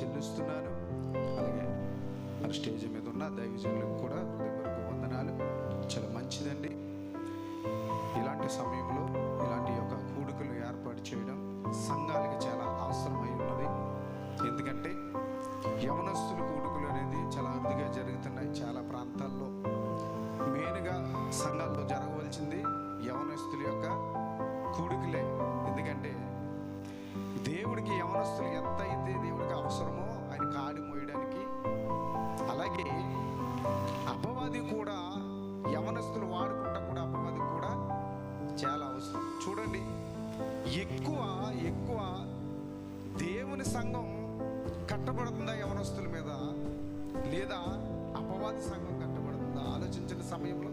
చెల్లిస్తున్నాను. అలాగే మరి స్టేజ్ మీద ఉన్న దైవజనులకు కూడా హృదయపూర్వక వందనాలు. చాలా మంచిదండి. ఇలాంటి సమయంలో ఇలాంటి యొక్క కూడుకలు ఏర్పాటు చేయడం సంఘాలకి చాలా అవసరమై ఉన్నది. ఎందుకంటే యవనస్తుల కూడుకలు అనేది చాలా అరుదుగా జరుగుతున్నాయి చాలా ప్రాంతాల్లో. మెయిన్గా సంఘాల్లో జరగవలసింది యవనస్తుల యొక్క కూడుకులే. ఎందుకంటే దేవుడికి యవనస్తులు ఎంత అయితే దేవుడికి అవసరమో ఆయన కాడి మోయడానికి, అలాగే అపవాది కూడా యవనస్తులు వాడుకుంటా కూడా అపవాది కూడా చాలా అవసరం. చూడండి, ఎక్కువ దేవుని సంఘం కట్టబడుతుందా యవనస్తుల మీద, లేదా అపవాది సంఘం కట్టబడుతుందా? ఆలోచించిన సమయంలో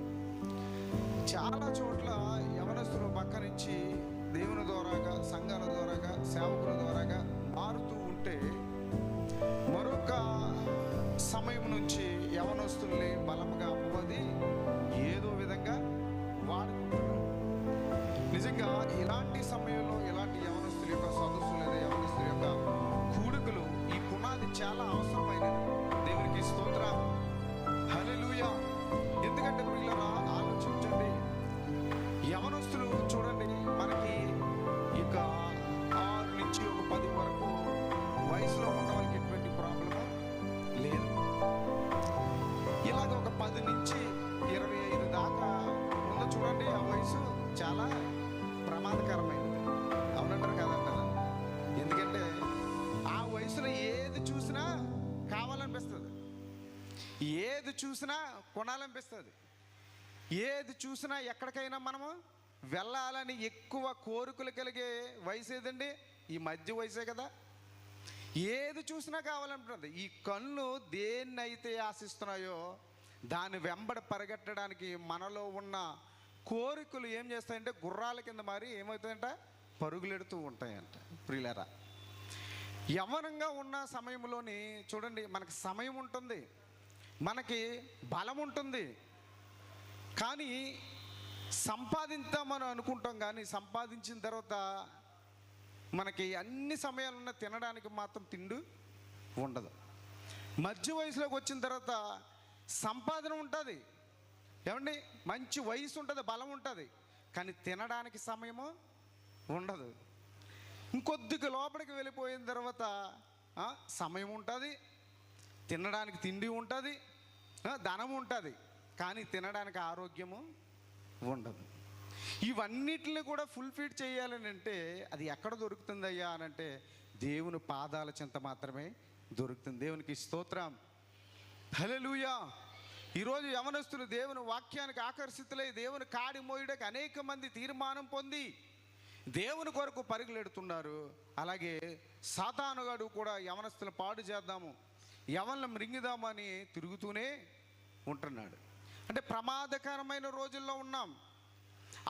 చాలా చోట్ల యవనస్తులు పక్క నుంచి దేవుని ద్వారాగా, సంఘాల ద్వారాగా, సేవకుల ద్వారాగా మారుతూ ఉంటే, మరొక సమయం నుంచి యవనస్తుల్ని బలముగా అపవాది ఏదో విధంగా వాడుకుంటున్నాడు. నిజంగా ఇలాంటి సమయంలో ఇలాంటి యవనస్తుల యొక్క సదస్సు లేదా యవనస్తుల యొక్క కూడుకలు, ఈ పునాది చాలా అవసరమైనది. దేవునికి స్తోత్రం, హల్లెలూయా. ఎందుకంటే ప్రియులారా, ఆలోచించండి, యవనస్తులు చూడండి, మనకి ఇక 6 నుంచి 10 వరకు వయసులో ఉన్న వాళ్ళకి ఎటువంటి ప్రాబ్లము లేదు. ఇలాగ ఒక 10 నుంచి 25 దాకా ఉన్న చూడండి, ఆ వయసు చాలా ప్రమాదకరమైనది. అవునంటారు కదంటారా? ఎందుకంటే ఆ వయసులో ఏది చూసినా కావాలనిపిస్తుంది, ఏది చూసినా కొనాలనిపిస్తుంది, ఏది చూసినా ఎక్కడికైనా మనము వెళ్ళాలని ఎక్కువ కోరికలు కలిగే వయసు ఏదండి? ఈ మధ్య వయసే కదా. ఏది చూసినా కావాలనిపిస్తుంది. ఈ కళ్ళు దేన్నైతే ఆశిస్తున్నాయో దాన్ని వెంబడి పరిగెట్టడానికి మనలో ఉన్న కోరికలు ఏం చేస్తాయంటే గుర్రాల కింద మారి ఏమవుతాయంట, పరుగులెడుతూ ఉంటాయంట. ప్రియులారా, యవ్వనంగా ఉన్న సమయంలోని చూడండి, మనకి సమయం ఉంటుంది, మనకి బలం ఉంటుంది, కానీ సంపాదిద్దామని అనుకుంటాం. కానీ సంపాదించిన తర్వాత మనకి అన్ని సమయాలున్న తినడానికి మాత్రం తిండి ఉండదు. మధ్య వయసులోకి వచ్చిన తర్వాత సంపాదన ఉంటుంది, ఏమండి, మంచి వయసు ఉంటుంది, బలం ఉంటుంది, కానీ తినడానికి సమయము ఉండదు. ఇంకొద్దిగా లోపలికి వెళ్ళిపోయిన తర్వాత సమయం ఉంటుంది, తినడానికి తిండి ఉంటుంది, ధనం ఉంటుంది, కానీ తినడానికి ఆరోగ్యము ఉండదు. ఇవన్నిటిని కూడా ఫుల్ఫిల్ చేయాలని అంటే అది ఎక్కడ దొరుకుతుందయ్యా అని అంటే దేవుని పాదాల చెంత మాత్రమే దొరుకుతుంది. దేవునికి స్తోత్రం, హల్లెలూయా. ఈరోజు యవనస్తులు దేవుని వాక్యానికి ఆకర్షితులై దేవుని కాడి మోయడానికి అనేక మంది తీర్మానం పొంది దేవుని కొరకు పరుగులెడుతున్నారు. అలాగే సాతానుగాడు కూడా యవనస్తులు పాడు చేద్దాము, యవనం రింగుదామని తిరుగుతూనే ఉంటున్నాడు. అంటే ప్రమాదకరమైన రోజుల్లో ఉన్నాం.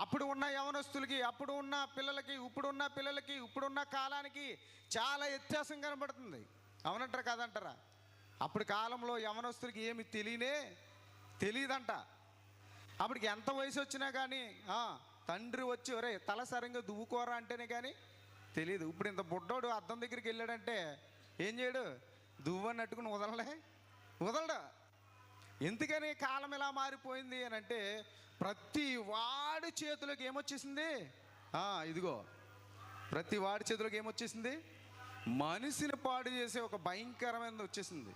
అప్పుడు ఉన్న యవనస్తులకి, అప్పుడు ఉన్న పిల్లలకి, ఇప్పుడున్న పిల్లలకి, ఇప్పుడున్న కాలానికి చాలా వ్యత్యాసం కనబడుతుంది. అవునంటారా కాదంటారా? అప్పుడు కాలంలో యవనస్తులకి ఏమి తెలియదంట. అప్పటికి ఎంత వయసు వచ్చినా కానీ తండ్రి వచ్చి ఒరే తల సరిగ్గా దువ్వుకోరా అంటేనే కానీ తెలియదు. ఇప్పుడు ఇంత బుడ్డోడు అద్దం దగ్గరికి వెళ్ళాడంటే ఏం చేయడు, దువ్వని అట్టుకుని వదలడా. ఎందుకని కాలం ఎలా మారిపోయింది అని అంటే ప్రతి వాడి చేతులకు ఏమొచ్చేసింది, ఇదిగో ప్రతి వాడి చేతులకు ఏమొచ్చేసింది, మనిషిని పాడు చేసే ఒక భయంకరమైనది వచ్చేసింది.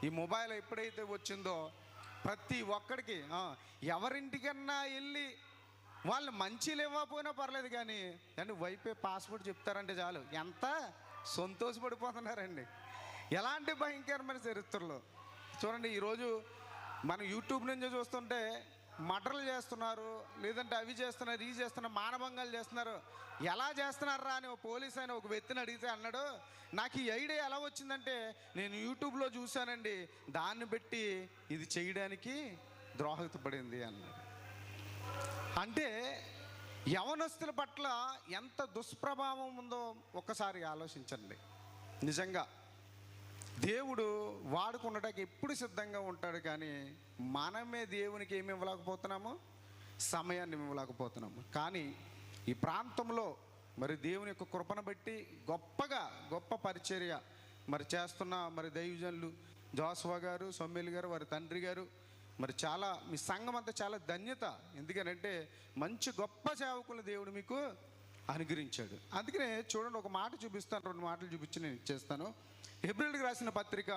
ఈ మొబైల్ ఎప్పుడైతే వచ్చిందో ప్రతి ఒక్కడికి ఎవరింటికన్నా వెళ్ళి వాళ్ళు మంచిలు ఇవ్వకపోయినా పర్లేదు, కానీ వైఫై పాస్వర్డ్ చెప్తారంటే చాలు ఎంత సంతోషపడిపోతున్నారండి. ఎలాంటి భయంకరమైన చరిత్రలో చూడండి. ఈరోజు మనం యూట్యూబ్ నుంచి చూస్తుంటే మటర్లు చేస్తున్నారు, లేదంటే అవి చేస్తున్నారు, ఇవి చేస్తున్నారు, మానభంగాలు చేస్తున్నారు. ఎలా చేస్తున్నారా అని పోలీస్ ఆయన ఒక వ్యక్తిని అడిగితే అన్నాడు, నాకు ఈ ఐడియా ఎలా వచ్చిందంటే నేను యూట్యూబ్లో చూశానండి, దాన్ని బట్టి ఇది చేయడానికి ద్రోహత పడింది అన్నాడు. అంటే యవనస్తుల పట్ల ఎంత దుష్ప్రభావం ఉందో ఒక్కసారి ఆలోచించండి. నిజంగా దేవుడు వాడుకున్నటానికి ఎప్పుడు సిద్ధంగా ఉంటాడు, కానీ మనమే దేవునికి ఏమి ఇవ్వలేకపోతున్నాము, సమయాన్ని ఇవ్వలేకపోతున్నాము. కానీ ఈ ప్రాంతంలో మరి దేవుని యొక్క కృపను బట్టి గొప్ప పరిచర్య మరి చేస్తున్న మరి దైవజనులు జోసఫా గారు, సొమ్మెలి గారు, వారి తండ్రి గారు, మరి చాలా మీ సంఘం అంతా చాలా ధన్యత. ఎందుకనంటే మంచి గొప్ప సేవకులు దేవుడు మీకు అనుగ్రహించాడు. అందుకనే చూడండి, ఒక మాట చూపిస్తాను, 2 మాటలు చూపించి నేను ఇచ్చేస్తాను. హెబ్రీయులకు రాసిన పత్రిక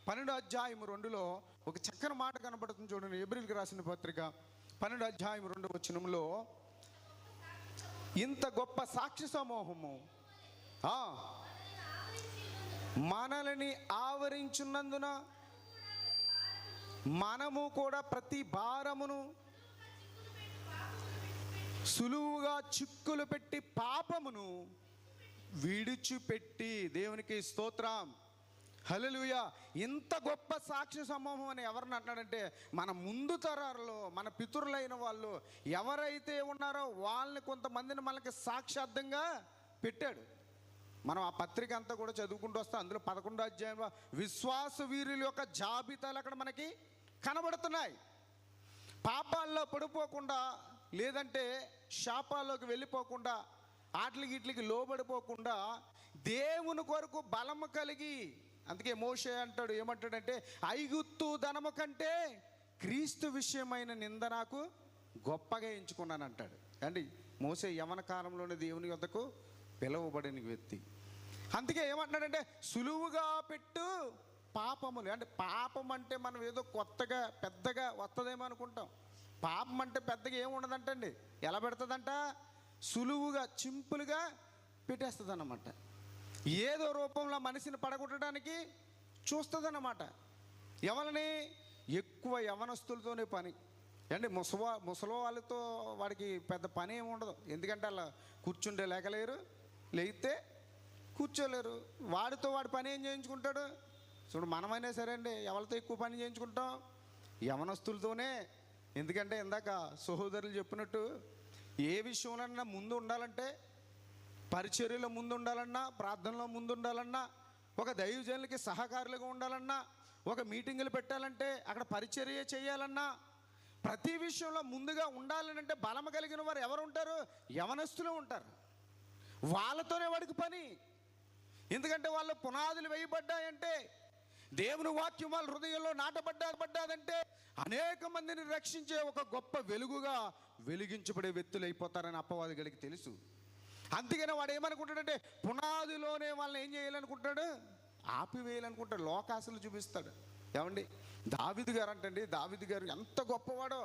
12:2 ఒక చక్కని మాట కనబడుతుంది చూడండి. హెబ్రీయులకు రాసిన పత్రిక 12:2 ఇంత గొప్ప సాక్షి సమూహము మనల్ని ఆవరించున్నందున మనము కూడా ప్రతి భారమును సులువుగా చిక్కులు పెట్టి పాపమును విడిచిపెట్టి, దేవునికి స్తోత్రం, హల్లెలూయా. ఇంత గొప్ప సాక్షి సమూహం అని ఎవరిని అంటాడంటే, మన ముందు తరాల్లో మన పితరులైన వాళ్ళు ఎవరైతే ఉన్నారో వాళ్ళని కొంతమందిని మనకి సాక్షార్థంగా పెట్టాడు. మనం ఆ పత్రిక అంతా కూడా చదువుకుంటూ వస్తాం. అందులో 11వ అధ్యాయంలో విశ్వాస వీరుల యొక్క జాబితాలు అక్కడ మనకి కనబడుతున్నాయి. పాపాల్లో పడిపోకుండా, లేదంటే శాపాల్లోకి వెళ్ళిపోకుండా, ఆటలకి లోబడిపోకుండా దేవుని కొరకు బలము కలిగి, అందుకే మోషే అంటాడు, ఏమంటాడంటే, ఐగుప్తు ధనము కంటే క్రీస్తు విషయమైన నింద నాకు గొప్పగా ఎంచుకున్నాను అంటాడు. అండి, మోషే యవన కాలంలోనే దేవుని యొద్దకు పిలువబడిన వ్యక్తి. అందుకే ఏమంటున్నాడంటే, సులువుగా పెట్టు పాపములు. అంటే పాపం అంటే మనం ఏదో కొత్తగా పెద్దగా వస్తుందేమో అనుకుంటాం. పాపం అంటే పెద్దగా ఏముండదంటండి. ఎలా పెడుతుందంట? సులువుగా, సింపుల్గా పెట్టేస్తుంది అన్నమాట. ఏదో రూపంలో మనిషిని పడగొట్టడానికి చూస్తుంది అన్నమాట. ఎవరిని? ఎక్కువ యవనస్తులతోనే పని. అంటే ముసలి వాళ్ళతో వాడికి పెద్ద పని ఏమి ఉండదు. ఎందుకంటే అలా కూర్చుంటే లేకలేరు, లేయితే కూర్చోలేరు. వాడితో వాడి పని ఏం చేయించుకుంటాడు? చూడు, మనమైనా సరే అండి, ఎవరితో ఎక్కువ పని చేయించుకుంటాం? యవనస్తులతోనే. ఎందుకంటే ఇందాక సహోదరులు చెప్పినట్టు, ఏ విషయంలోనన్నా ముందు ఉండాలంటే, పరిచర్యలో ముందు ఉండాలన్నా, ప్రార్థనలో ముందు ఉండాలన్నా, ఒక దైవజనులకి సహకారులుగా ఉండాలన్నా, ఒక మీటింగులు పెట్టాలంటే, అక్కడ పరిచర్య చేయాలన్నా, ప్రతి విషయంలో ముందుగా ఉండాలనంటే బలము కలిగిన వారు ఎవరు ఉంటారు? యవనస్తులు ఉంటారు. వాళ్ళతోనే వాడికి పని. ఎందుకంటే వాళ్ళ పునాదులు వేయబడ్డాయంటే, దేవుని వాక్యం వాళ్ళ హృదయంలో నాటబడ్డాదంటే అనేక మందిని రక్షించే ఒక గొప్ప వెలుగుగా వెలిగించబడే వ్యక్తులు అయిపోతారని అపవాదిಗಳಿಗೆ తెలుసు. అందుకనే వాడు ఏమనుకుంటాడంటే, పునాదిలోనే వాళ్ళని ఏం చేయాలనుకుంటాడు? ఆపివేయాలనుకుంటాడు, లోకాశలు చూపిస్తాడు. ఏమండి, దావీదు గారు అంటండి, దావీదు గారు ఎంత గొప్పవాడో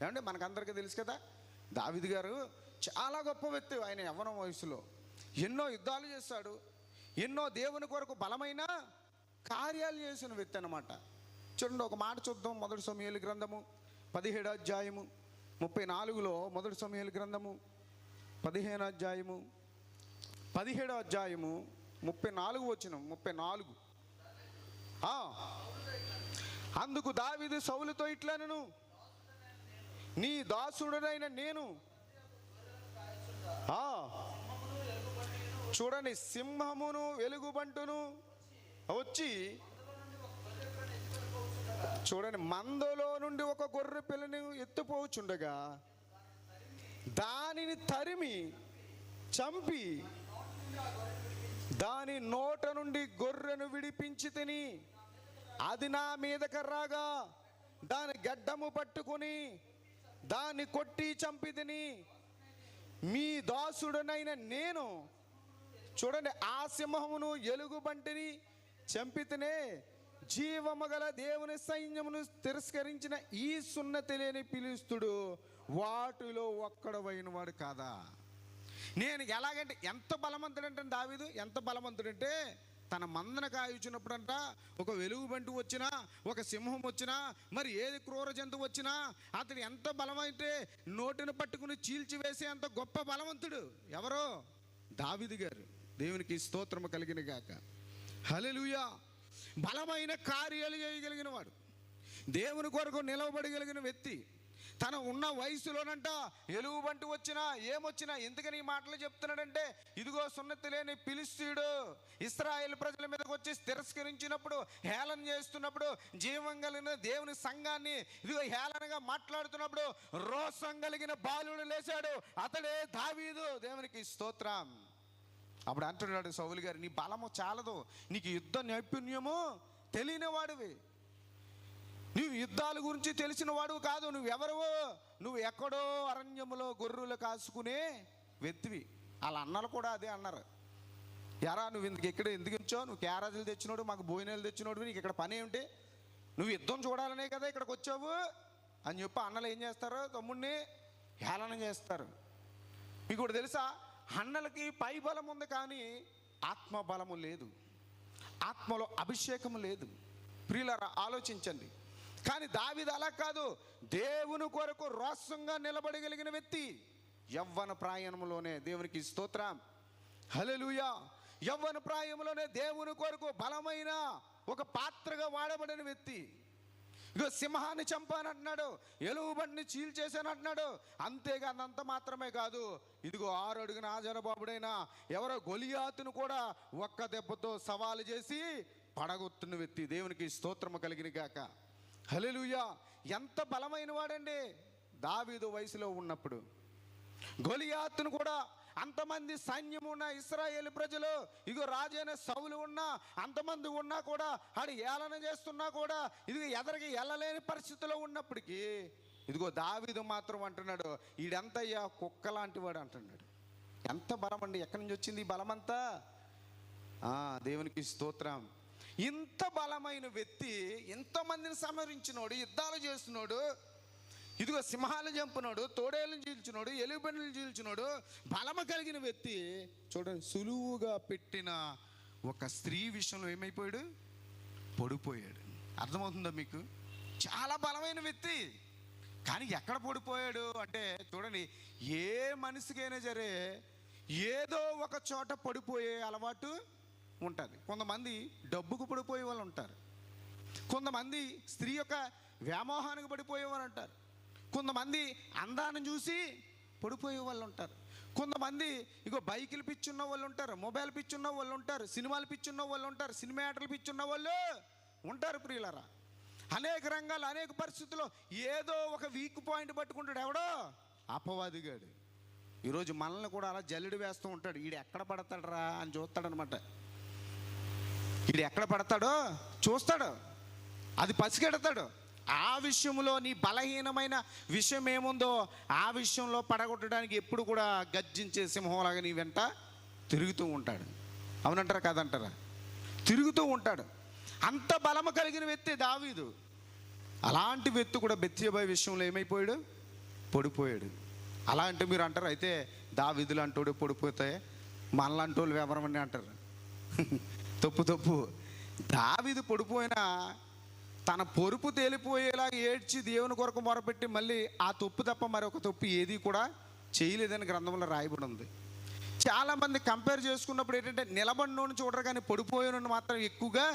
ఏమండి మనకందరికీ తెలుసు కదా. దావీదు గారు చాలా గొప్ప వ్యక్తి. ఆయన యవ్వన వయసులో ఎన్నో యుద్ధాలు చేశాడు, ఎన్నో దేవుని కొరకు బలమైన కార్యాలు చేసిన వ్యక్తి అన్నమాట. చూడండి, ఒక మాట చూద్దాం. 1 సమూయేలు గ్రంథము 17:34 1 సమూయేలు గ్రంథము 15 17 34 అందుకు దావీదు సౌలుతో ఇట్లనెను, నీ దాసుడనైన నేను చూడండి, సింహమును వెలుగుబంటును వచ్చి, చూడండి, మందలో నుండి ఒక గొర్రె పిల్లని ఎత్తుపోచుండగా దానిని తరిమి చంపి దాని నోట నుండి గొర్రెను విడిపించి తిని, అది నా మీదకి రాగా దాని గడ్డము పట్టుకుని దాన్ని కొట్టి చంపి తిని, మీ దాసుడనైన నేను చూడండి ఆ సింహమును ఎలుగుబంటిని చంపితేనే జీవము గల దేవుని సైన్యమును తిరస్కరించిన ఈ సున్నతి లేని ఫిలిష్తీయుడు వాటిలో ఒక్కడవైన వాడు కాదా? నేను ఎలాగంటే, ఎంత బలవంతుడంటే దావీదు, ఎంత బలవంతుడంటే, తన మందన కాయుచున్నప్పుడంట ఒక వెలుగుబంటి వచ్చినా, ఒక సింహం వచ్చినా, మరి ఏది క్రూర జంతువు వచ్చినా అతడు ఎంత బలమైతే నోటిని పట్టుకుని చీల్చివేసే అంత గొప్ప బలవంతుడు. ఎవరో? దావీదు గారు. దేవునికి స్తోత్రము కలిగిన గాక, హల్లెలూయా. బలమైన కార్యాలు చేయగలిగిన వాడు, దేవుని కొరకు నిలవబడగలిగిన వ్యక్తి. తన ఉన్న వయసులోనంట ఎలుగుబంటి వచ్చినా ఏమొచ్చినా, ఎందుకని ఈ మాటలు చెప్తున్నాడంటే, ఇదిగో సున్నతి లేని ఫిలిష్తీయుడు ఇశ్రాయేలు ప్రజల మీదకి వచ్చి తిరస్కరించినప్పుడు, హేళన చేస్తున్నప్పుడు, జీవం కలిగిన దేవుని సంఘాన్ని ఇదిగో హేళనగా మాట్లాడుతున్నప్పుడు రోషం కలిగిన బాలుడు లేచాడు. అతడే దావీదు. దేవునికి స్తోత్రం, అప్పుడు అంటున్నాడు సౌలు గారు, నీ బలము చాలదు, నీకు యుద్ధ నైపుణ్యము తెలియని వాడివి, నువ్వు యుద్ధాల గురించి తెలిసిన వాడు కాదు, నువ్వెవరవో, నువ్వు ఎక్కడో అరణ్యములో గొర్రెలు కాసుకునే వ్యక్తివి. వాళ్ళ అన్నలు కూడా అదే అన్నారు, ఎరా నువ్వు ఎందుకు ఇచ్చావు, నువ్వు క్యారేజీలు తెచ్చినోడు, మాకు భోజనాలు తెచ్చినోడు, నీకు ఇక్కడ పని ఏమిటి, నువ్వు యుద్ధం చూడాలనే కదా ఇక్కడికి వచ్చావు అని చెప్పి అన్నలు ఏం చేస్తారు, తమ్ముడిని హేళన చేస్తారు. మీకు కూడా తెలుసా, అన్నలకి పై బలం ఉంది కానీ ఆత్మ బలము లేదు, ఆత్మలో అభిషేకము లేదు. ప్రియులారా ఆలోచించండి. కానీ దావీదు అలా కాదు, దేవుని కొరకు రోషంగా నిలబడగలిగిన వ్యక్తి. యవ్వన ప్రాయంలోనే దేవునికి స్తోత్రం, హల్లెలూయా. యవ్వన ప్రాయంలోనే దేవుని కొరకు బలమైన ఒక పాత్రగా వాడబడిన వ్యక్తి. ఇగో సింహాన్ని చంపానంటున్నాడు, ఎలుగుబండిని చీల్చేసానంటున్నాడు. అంతేగాని అంత మాత్రమే కాదు, ఇదిగో 6 అడుగున ఆజరబాబుడైన ఎవరో గొలియాతును కూడా ఒక్క దెబ్బతో సవాలు చేసి పడగొత్తున్న వ్యక్తి. దేవునికి స్తోత్రము కలిగిన గాక, హల్లెలూయా. ఎంత బలమైన వాడండి దావీదు వయసులో ఉన్నప్పుడు. గొలియాతును కూడా అంతమంది సైన్యం ఉన్న ఇశ్రాయేలు ప్రజలు, ఇగో రాజైన సౌలు ఉన్నా, అంతమంది ఉన్నా కూడా, ఆడు ఏలన చేస్తున్నా కూడా, ఇదిగో ఎదరికి వెళ్ళలేని పరిస్థితిలో ఉన్నప్పటికీ ఇదిగో దావీదు మాత్రం అంటున్నాడు, ఈడెంతయ్యా కుక్క లాంటి వాడు అంటున్నాడు. ఎంత బలం అండి, ఎక్కడి నుంచి వచ్చింది ఈ బలమంతా? దేవునికి స్తోత్రం. ఇంత బలమైన వ్యక్తి, ఎంతమందిని సంహరించినోడు, యుద్ధాలు చేస్తున్నాడు, ఇదిగో సింహాలు చంపినోడు, తోడేళ్ళని చీల్చినోడు, ఎలుగుబండ్లను చీల్చినోడు, బలము కలిగిన వ్యక్తి చూడండి, సులువుగా పెట్టిన ఒక స్త్రీ విషయంలో ఏమైపోయాడు, పడిపోయాడు. అర్థమవుతుందా మీకు? చాలా బలమైన వ్యక్తి కానీ ఎక్కడ పడిపోయాడు అంటే, చూడండి, ఏ మనిషికైనా సరే ఏదో ఒక చోట పడిపోయే అలవాటు ఉంటుంది. కొంతమంది డబ్బుకు పడిపోయే వాళ్ళు ఉంటారు, కొంతమంది స్త్రీ యొక్క వ్యామోహానికి పడిపోయే వాళ్ళు ఉంటారు, కొంతమంది అందాన్ని చూసి పడిపోయే వాళ్ళు ఉంటారు, కొంతమంది ఇగో బైకులు పిచ్చున్న వాళ్ళు ఉంటారు, మొబైల్ పిచ్చున్న వాళ్ళు ఉంటారు, సినిమాలు పిచ్చున్న వాళ్ళు ఉంటారు, సినిమా యాక్టర్లు పిచ్చున్న వాళ్ళు ఉంటారు. ప్రియులారా, అనేక రంగాలు అనేక పరిస్థితుల్లో ఏదో ఒక వీక్ పాయింట్ పట్టుకుంటాడు ఎవడో అపవాదిగాడు. ఈరోజు మనల్ని కూడా అలా జల్లెడు వేస్తూ ఉంటాడు. ఈడు ఎక్కడ పడతాడరా అని చూస్తాడనమాట. ఈడు ఎక్కడ పడతాడో చూస్తాడు, అది పసిగెడతాడు. ఆ విషయంలో నీ బలహీనమైన విషయం ఏముందో ఆ విషయంలో పడగొట్టడానికి ఎప్పుడు కూడా గర్జించే సింహంలాగా నీ వెంట తిరుగుతూ ఉంటాడు. అవునంటారా కాదంటారా? తిరుగుతూ ఉంటాడు. అంత బలము కలిగిన వ్యక్తి దావీదు. అలాంటి వ్యక్తి కూడా బెత్షెబా విషయంలో ఏమైపోయాడు, పడిపోయాడు. అలా అంటే మీరు అంటారు, అయితే దావీదు లాంటోడు పడిపోతే మనలాంటి వాళ్ళు ఎవరమని అంటారు. తప్పు. దావీదు పడిపోయినా తన పొరుపు తేలిపోయేలా ఏడ్చి దేవుని కొరకు మొరపెట్టి మళ్ళీ ఆ తప్పు తప్ప మరొక తప్పు ఏది కూడా చేయలేదని గ్రంథంలో రాయబడి ఉంది. చాలామంది కంపేర్ చేసుకున్నప్పుడు ఏంటంటే నిలబడినోని చూడరు కానీ పడిపోయినోని మాత్రం ఎక్కువగా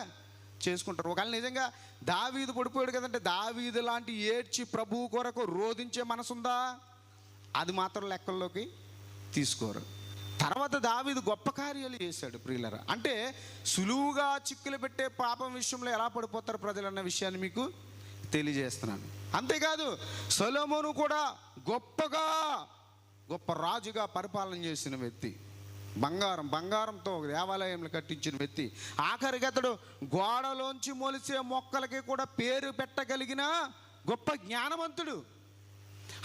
చేసుకుంటారు. ఒకవేళ నిజంగా దావీదు పడిపోయాడు కదంటే దావీదు లాంటి ఏడ్చి ప్రభువు కొరకు రోధించే మనసుందా, అది మాత్రం లెక్కల్లోకి తీసుకోరు. తర్వాత దావీదు గొప్ప కార్యాలు చేశాడు. ప్రియులరా, అంటే సులువుగా చిక్కులు పెట్టే పాపం విషయంలో ఎలా పడిపోతారు ప్రజలన్న విషయాన్ని మీకు తెలియజేస్తున్నాను. అంతేకాదు సొలొమోను కూడా గొప్ప రాజుగా పరిపాలన చేసిన వ్యక్తి. బంగారంతో దేవాలయంలో కట్టించిన వ్యక్తి. ఆఖరికి అతడు గోడలోంచి మొలిసే మొక్కలకి కూడా పేరు పెట్టగలిగిన గొప్ప జ్ఞానవంతుడు.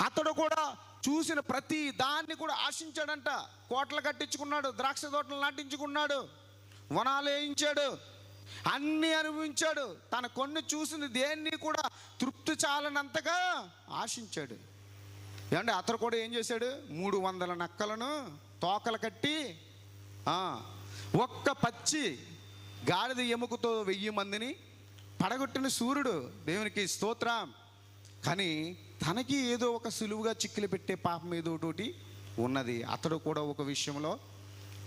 అతడు కూడా చూసిన ప్రతి దాన్ని కూడా ఆశించాడంట. కోటలు కట్టించుకున్నాడు, ద్రాక్ష తోటలు నాటించుకున్నాడు, వనాలు వేయించాడు, అన్నీ అనుభవించాడు. తన కొన్ని చూసిన దేన్ని కూడా తృప్తి చాలనంతగా ఆశించాడు. ఏమంటే అతడు కూడా ఏం చేశాడు, 300 నక్కలను తోకలు కట్టి ఒక్క పచ్చి గాడిద ఎముకతో 1000 మందిని పడగొట్టిన సూర్యుడు. దేవునికి స్తోత్రం. కానీ తనకి ఏదో ఒక సులువుగా చిక్కులు పెట్టే పాపం ఏదో ఒకటి ఉన్నది. అతడు కూడా ఒక విషయంలో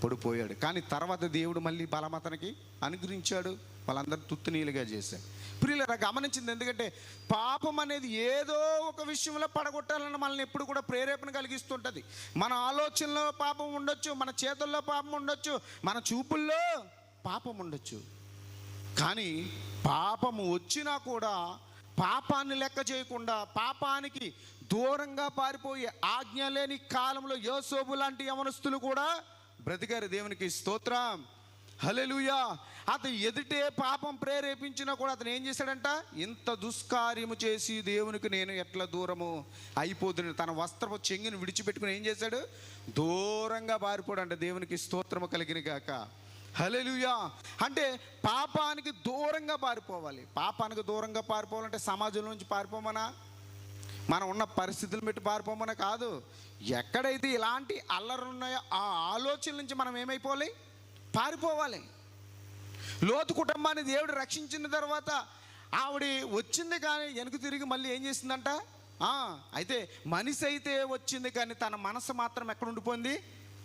పడిపోయాడు. కానీ తర్వాత దేవుడు మళ్ళీ బలం అతనికి అనుగ్రహించాడు, వాళ్ళందరూ తుత్తునీలుగా చేశాడు. ప్రియులరా గమనించింది, ఎందుకంటే పాపం అనేది ఏదో ఒక విషయంలో పడగొట్టాలని మనల్ని ఎప్పుడు కూడా ప్రేరేపణ కలిగిస్తుంటుంది. మన ఆలోచనలో పాపం ఉండొచ్చు, మన చేతుల్లో పాపం ఉండొచ్చు, మన చూపుల్లో పాపం ఉండొచ్చు. కానీ పాపము వచ్చినా కూడా పాపాన్ని లెక్క చేయకుండా పాపానికి దూరంగా పారిపోయే ఆజ్ఞ లేని కాలంలో యోసేపు లాంటి యవనస్తులు కూడా బ్రతికారు. దేవునికి స్తోత్రం, హల్లెలూయా. అతను ఎదుటే పాపం ప్రేరేపించినా కూడా అతను ఏం చేశాడంట? ఇంత దుష్కార్యము చేసి దేవునికి నేను ఎట్లా దూరము అయిపోతుంది, తన వస్త్రపు చెంగుని విడిచిపెట్టుకుని ఏం చేశాడు? దూరంగా పారిపోడంట. దేవునికి స్తోత్రము కలిగిన గాక, హల్లెలూయా. అంటే పాపానికి దూరంగా పారిపోవాలి. పాపానికి దూరంగా పారిపోవాలంటే సమాజం నుంచి పారిపోమనా, మనం ఉన్న పరిస్థితులు పెట్టి పారిపోమనా కాదు. ఎక్కడైతే ఇలాంటి అల్లర్లు ఉన్నాయో ఆ ఆలోచన నుంచి మనం ఏమైపోవాలి? పారిపోవాలి. లోతు కుటుంబాన్ని దేవుడు రక్షించిన తర్వాత ఆవిడ వచ్చింది కానీ వెనుక తిరిగి మళ్ళీ ఏం చేసిందంట? అయితే మనిషి అయితే వచ్చింది కానీ తన మనసు మాత్రం ఎక్కడ ఉండిపోయింది?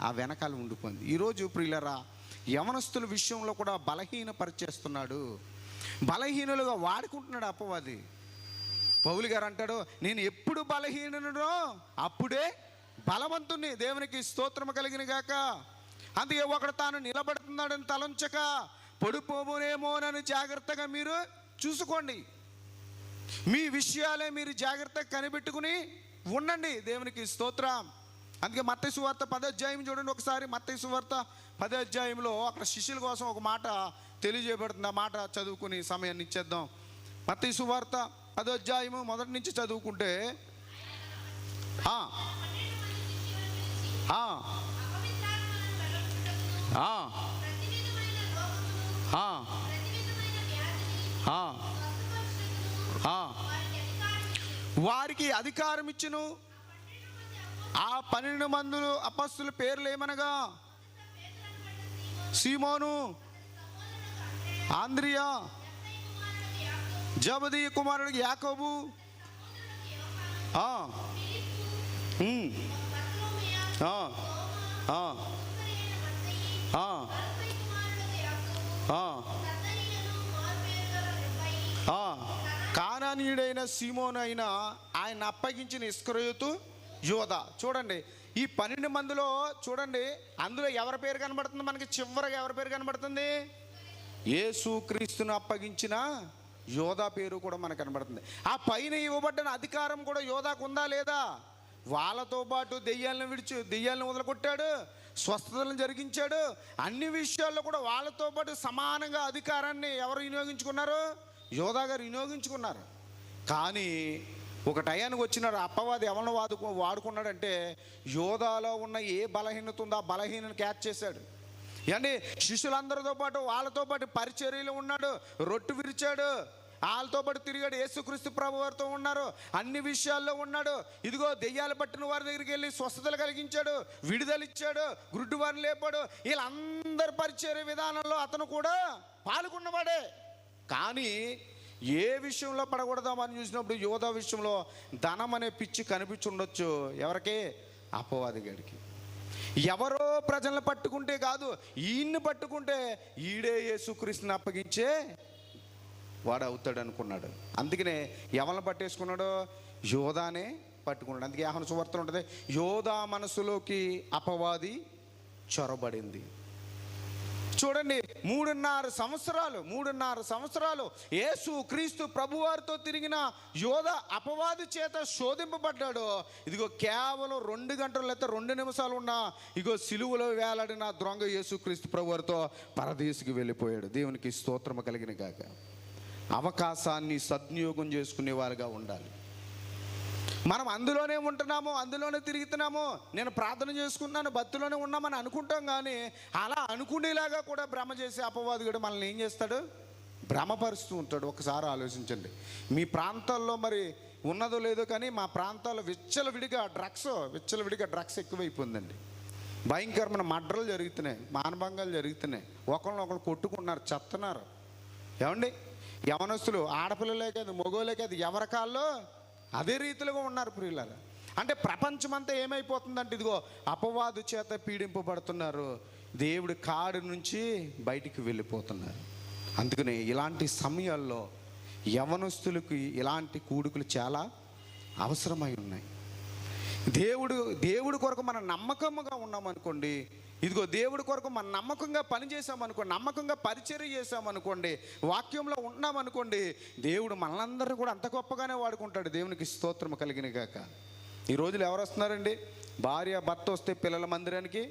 ఆ వెనకాల ఉండిపోయింది. ఈరోజు ప్రియులరా, యవనస్తుల విషయంలో కూడా బలహీనపరిచేస్తున్నాడు, బలహీనులుగా వాడుకుంటున్నాడు అపవాది. పౌలు గారు అంటాడు, నేను ఎప్పుడు బలహీనుడో అప్పుడే బలవంతుణ్ణి. దేవునికి స్తోత్రము కలిగిన గాక. అందుకే ఒకడు తాను నిలబడుతున్నాడని తలంచక పడిపోమోనేమోనని జాగ్రత్తగా మీరు చూసుకోండి. మీ విషయాలే మీరు జాగ్రత్తగా కనిపెట్టుకుని ఉండండి. దేవునికి స్తోత్రం. అందుకే మత్తయి సువార్త 10వ అధ్యాయం చూడండి ఒకసారి. మత్తయి సువార్త 10వ అధ్యాయంలో అక్కడ శిష్యుల కోసం ఒక మాట తెలియజేయబడుతుంది. ఆ మాట చదువుకుని సమయాన్ని ఇచ్చేద్దాం. మత్తయి సువార్త 10వ అధ్యాయము మొదటి నుంచి చదువుకుంటే వారికి అధికారం ఇచ్చును. ఆ 12 మంది అపొస్తలుల పేర్లు ఏమనగా సీమోను, ఆంద్రియా, జబదయి కుమారుడు యాకోబు, కానానీయుడైన సీమోను అయిన ఆయన అప్పగించిన ఇస్కరియోతు యోధ. చూడండి, ఈ 12 మందిలో చూడండి, అందులో ఎవరి పేరు కనబడుతుంది మనకి? చివరగా ఎవరి పేరు కనబడుతుంది? యేసుక్రీస్తును అప్పగించిన యోధా పేరు కూడా మనకు కనబడుతుంది. ఆ పైన ఇవ్వబడ్డ అధికారం కూడా యోధాకు ఉందా లేదా? వాళ్ళతో పాటు దెయ్యాలను వదలగొట్టాడు, స్వస్థతలను జరిగించాడు. అన్ని విషయాల్లో కూడా వాళ్ళతో పాటు సమానంగా అధికారాన్ని ఎవరు వినియోగించుకున్నారు? యోధా గారు వినియోగించుకున్నారు. కానీ ఒక టయానికి వచ్చినాడు అపవాది ఎవరిని వాడుకున్నాడంటే యోధాలో ఉన్న ఏ బలహీనత ఉందో ఆ బలహీనను క్యాచ్ చేశాడు. అంటే శిష్యులందరితో పాటు వాళ్ళతో పాటు పరిచర్యలో ఉన్నాడు, రొట్టె విరిచాడు, వాళ్ళతో పాటు తిరిగాడు. యేసుక్రీస్తు ప్రభు వారితో ఉన్నారు, అన్ని విషయాల్లో ఉన్నాడు. ఇదిగో దెయ్యాలు పట్టిన వారి దగ్గరికి వెళ్ళి స్వస్థతలు కలిగించాడు, విడుదల ఇచ్చాడు, గుడ్డు వారిని లేపాడు. వీళ్ళందరి పరిచర్య విధానంలో అతను కూడా పాల్గొన్నవాడే. కానీ ఏ విషయంలో పడకూడదామని చూసినప్పుడు యోధా విషయంలో ధనం అనే పిచ్చి కనిపించి ఉండొచ్చు. ఎవరికి? అపవాది గడికి. ఎవరో ప్రజలను పట్టుకుంటే కాదు, ఈయన్ని పట్టుకుంటే ఈడే యేసుక్రీస్తుని అప్పగించే వాడు అవుతాడు అనుకున్నాడు. అందుకనే ఎవరిని పట్టేసుకున్నాడు? యోధానే పట్టుకున్నాడు. అందుకే యోహాను సువార్తలో ఉంటుంది, యోధా మనసులోకి అపవాది చొరబడింది. చూడండి, 3.5 సంవత్సరాలు యేసు క్రీస్తు ప్రభువారితో తిరిగిన యోధా అపవాది చేత శోధింపబడ్డాడు. ఇదిగో కేవలం 2 గంటలు లేకపోతే 2 నిమిషాలు ఉన్న ఇగో సిలువలో వేలాడిన దొంగ యేసు క్రీస్తు ప్రభువారితో పరదేశికి వెళ్ళిపోయాడు. దేవునికి స్తోత్రము కలిగిన గాక. అవకాశాన్ని సద్వినియోగం చేసుకునే వారుగా ఉండాలి. మనం అందులోనే ఉంటున్నాము, అందులోనే తిరుగుతున్నాము, నేను ప్రార్థన చేసుకున్నాను, భక్తిలోనే ఉన్నామని అనుకుంటాం. కానీ అలా అనుకునేలాగా కూడా భ్రమ చేసే అపవాదికుడు మనల్ని ఏం చేస్తాడు? భ్రమపరుస్తూ ఉంటాడు. ఒకసారి ఆలోచించండి. మీ ప్రాంతాల్లో మరి ఉన్నదో లేదో కానీ మా ప్రాంతాల్లో విచ్చలవిడిగా డ్రగ్స్ ఎక్కువైపోయిందండి. భయంకరమైన మర్డర్లు జరుగుతున్నాయి, మానభంగాలు జరుగుతున్నాయి, ఒకళ్ళు కొట్టుకున్నారు, చెత్తన్నారు. ఏమండి, యవనస్తులు ఆడపిల్లలే కాదు మగోలే కాదు ఎవరి కాల్లో అదే రీతిలో ఉన్నారు ప్రియులారా. అంటే ప్రపంచమంతా ఏమైపోతుందంటే ఇదిగో అపవాదు చేత పీడింపబడుతున్నారు, దేవుడి కాడు నుంచి బయటికి వెళ్ళిపోతున్నారు. అందుకని ఇలాంటి సమయాల్లో యవనస్తులకు ఇలాంటి కూడుకులు చాలా అవసరమై ఉన్నాయి. దేవుడి కొరకు మనం నమ్మకంగా ఉన్నామనుకోండి, ఇదిగో దేవుడి కొరకు మనం నమ్మకంగా పనిచేసామనుకోండి, నమ్మకంగా పరిచర్య చేసామనుకోండి, వాక్యంలో ఉన్నామనుకోండి, దేవుడు మనందరినీ కూడా అంత గొప్పగానే వాడుకుంటాడు. దేవునికి స్తోత్రం కలిగిన గాక. ఈ రోజులు ఎవరు వస్తున్నారండి? భార్య భర్త వస్తే పిల్లల మందిరానికి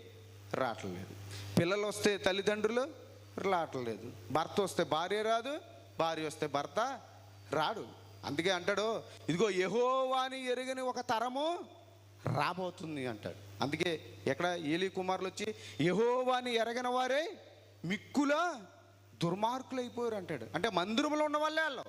రావట్లేదు. పిల్లలు వస్తే తల్లిదండ్రులు రావట్లేదు. భర్త వస్తే భార్య రాదు, భార్య వస్తే భర్త రాడు. అందుకే అంటాడు, ఇదిగో యెహోవాని ఎరుగని ఒక తరము రాబోతుంది అంటాడు. అందుకే ఎక్కడ ఏలీ కుమారులు వచ్చి యెహోవాని ఎరగని వారే మిక్కుల దుర్మార్గులు అయిపోయారు అంటాడు. అంటే మందిరంలో ఉన్న వాళ్ళే వాళ్ళు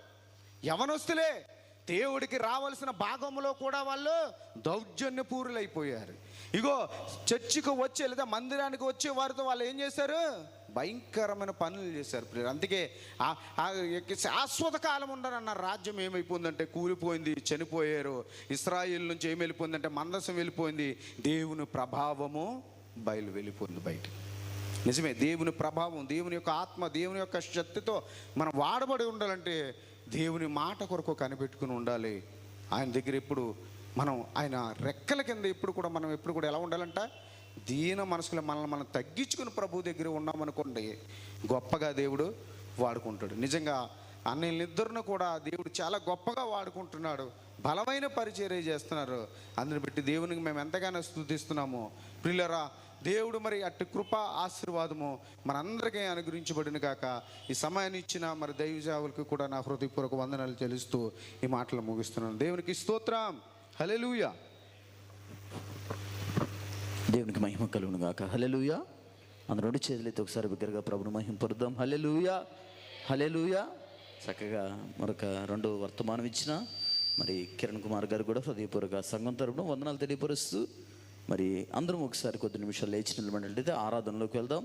యవనస్తులే, దేవుడికి రావాల్సిన భాగంలో కూడా వాళ్ళు దౌర్జన్యపూరులు అయిపోయారు. ఇగో చర్చికి వచ్చే లేదా మందిరానికి వచ్చే వారితో వాళ్ళు ఏం చేశారు? భయంకరమైన పనులు చేశారు. అందుకే శాశ్వత కాలం ఉండరన్న రాజ్యం ఏమైపోయిందంటే కూలిపోయింది, చనిపోయారు. ఇశ్రాయేలు నుంచి ఏమి వెళ్ళిపోయిందంటే మందసం వెళ్ళిపోయింది. దేవుని ప్రభావము వెళ్ళిపోయింది బయటికి. నిజమే, దేవుని ప్రభావం, దేవుని యొక్క ఆత్మ, దేవుని యొక్క శక్తితో మనం వాడబడి ఉండాలంటే దేవుని మాట కొరకు కనిపెట్టుకుని ఉండాలి. ఆయన దగ్గర ఎప్పుడు మనం ఆయన రెక్కల కింద ఎప్పుడు కూడా ఎలా ఉండాలంట? దీన మనసులో మనల్ని మనం తగ్గించుకుని ప్రభు దగ్గర ఉన్నామనుకోండి, గొప్పగా దేవుడు వాడుకుంటాడు. నిజంగా అన్నిద్దరిని కూడా దేవుడు చాలా గొప్పగా వాడుకుంటున్నాడు. బలమైన పరిచర్య చేస్తున్నారు. అందుని బట్టి దేవునికి మేము ఎంతగానో స్తుతిస్తున్నాము. ప్రియులారా, దేవుడు మరి అట్టి కృప ఆశీర్వాదము మనందరికీ అనుగ్రహించబడిన కాక. ఈ సమయాన్ని ఇచ్చిన మరి దైవజావులకు కూడా నా హృదయపూర్వక వందనాలు చెల్లిస్తూ ఈ మాటలు ముగిస్తున్నాను. దేవునికి స్తోత్రం. హల్లెలూయా. దేవునికి మహిమ కలుగును గాక. హల్లెలూయా. అందరూ రెండు చేతులైతే ఒకసారి బిగ్గరగా ప్రభుని మహింపరుద్దాం. హల్లెలూయా, హల్లెలూయా. చక్కగా మరొక రెండు వర్తమానం ఇచ్చిన మరి కిరణ్ కుమార్ గారు కూడా హృదయపూర్వక సంఘం తరపున వందనాలు తెలియపరుస్తూ మరి అందరం ఒకసారి కొద్ది నిమిషాలు లేచి నిలబడినట్లయితే ఆరాధనలోకి వెళ్దాం.